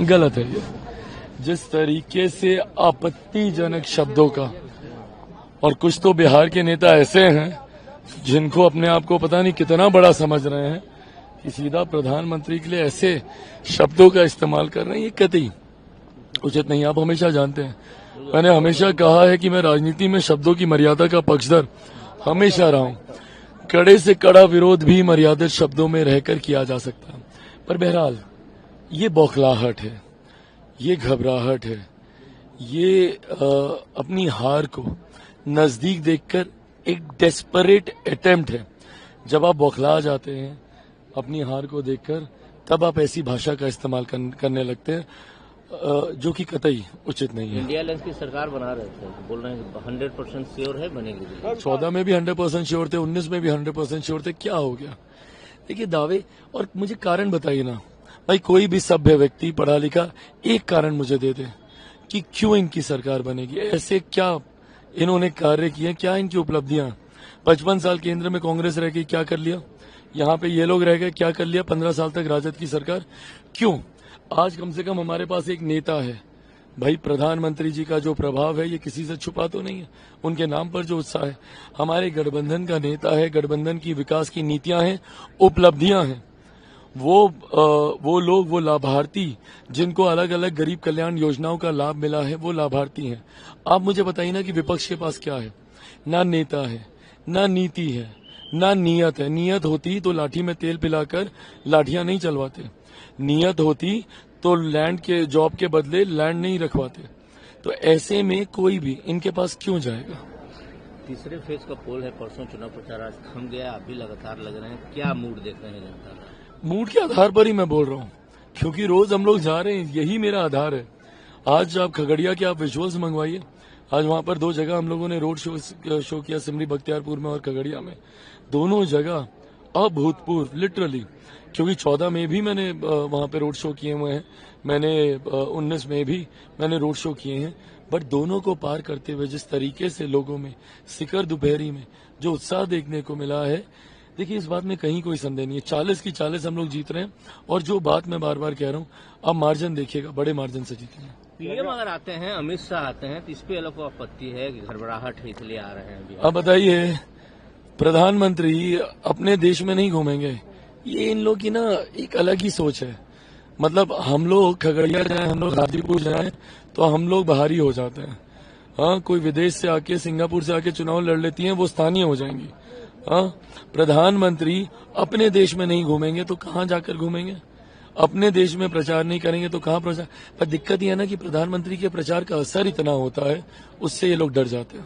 गलत है ये। जिस तरीके से आपत्तिजनक शब्दों का, और कुछ तो बिहार के नेता ऐसे हैं जिनको अपने आप को पता नहीं कितना बड़ा समझ रहे हैं कि सीधा प्रधानमंत्री के लिए ऐसे शब्दों का इस्तेमाल कर रहे हैं, ये कतई उचित नहीं। आप हमेशा जानते हैं, मैंने हमेशा कहा है कि मैं राजनीति में शब्दों की मर्यादा का पक्षधर हमेशा रहा हूं। कड़े से कड़ा विरोध भी मर्यादित शब्दों में रहकर किया जा सकता है, पर बहरहाल ये बौखलाहट है, ये घबराहट है, ये अपनी हार को नजदीक देखकर एक डेस्परेट अटेम्प्ट है। जब आप बौखला जाते हैं अपनी हार को देखकर, तब आप ऐसी भाषा का इस्तेमाल करने लगते हैं जो कि कतई उचित नहीं है। इंडिया अलायंस की सरकार बना रहे थे, बोल रहे हैं 100% श्योर है बनेगी। 14 में भी 100% श्योर थे, 19 में भी 100% श्योर थे, क्या हो गया? देखिए दावे, और मुझे कारण बताइए ना भाई, कोई भी सभ्य व्यक्ति पढ़ा लिखा एक कारण मुझे दे दे कि क्यों इनकी सरकार बनेगी। ऐसे क्या इन्होंने कार्य किए, क्या इनकी उपलब्धियां? 55 साल केंद्र में कांग्रेस रह गई, क्या कर लिया? यहाँ पे ये लोग रह गए, क्या कर लिया? 15 साल तक राजद की सरकार। क्यों? आज कम से कम हमारे पास एक नेता है भाई। प्रधानमंत्री जी का जो प्रभाव है ये किसी से छुपा तो नहीं है, उनके नाम पर जो उत्साह है। हमारे गठबंधन का नेता है, गठबंधन की विकास की नीतियां हैं, उपलब्धियां हैं। वो लोग, वो लाभार्थी जिनको अलग अलग गरीब कल्याण योजनाओं का लाभ मिला है, वो लाभार्थी हैं। आप मुझे बताइए ना कि विपक्ष के पास क्या है? ना नेता है, ना नीति है, ना नियत है। नियत होती तो लाठी में तेल पिलाकर लाठियां नहीं चलवाते, नियत होती तो लैंड के जॉब के बदले लैंड नहीं रखवाते। तो ऐसे में कोई भी इनके पास क्यों जाएगा? तीसरे फेज का पोल है, परसों चुनाव प्रचार आज थम गया, अभी लगातार लग रहे हैं, क्या मूड देख रहे हैं जनता का? मूड के आधार पर ही मैं बोल रहा हूँ, क्योंकि रोज हम लोग जा रहे हैं, यही मेरा आधार है। आज आप खगड़िया के आप विजुअल्स मंगवाइए, आज वहां पर 2 जगह हम लोगों ने रोड शो किया, सिमरी बख्तियारपुर में और खगड़िया में। दोनों जगह अभूतपूर्व, लिटरली, क्योंकि 14 में भी मैंने वहां पे रोड शो किए हुए हैं, मैंने 19 में भी मैंने रोड शो किए हैं। बट दोनों को पार करते हुए जिस तरीके से लोगों में सिकर दोपहरी में जो उत्साह देखने को मिला है, देखिए इस बात में कहीं कोई संदेह नहीं है। 40 की 40 हम लोग जीत रहे हैं, और जो बात मैं बार बार कह रहा हूँ, अब मार्जिन देखिएगा, बड़े मार्जिन से जीतेंगे। पीएम अगर आते हैं, अमित शाह आते हैं, तो इस पे अलग आपत्ति है कि घबराहट है इसलिए आ रहे हैं। अब बताइए, प्रधानमंत्री अपने देश में नहीं घूमेंगे, ये इन लोग की ना एक अलग ही सोच है। मतलब हम लोग खगड़िया जाए, हम लोग गाजीपुर जाए तो हम लोग बाहरी हो जाते हैं। हाँ, कोई विदेश से आके, सिंगापुर से आके चुनाव लड़ लेती हैं, वो स्थानीय हो जाएंगी। हाँ, प्रधानमंत्री अपने देश में नहीं घूमेंगे तो कहाँ जाकर घूमेंगे? अपने देश में प्रचार नहीं करेंगे तो कहाँ प्रचार? पर दिक्कत यह है ना कि प्रधानमंत्री के प्रचार का असर इतना होता है, उससे ये लोग डर जाते हैं।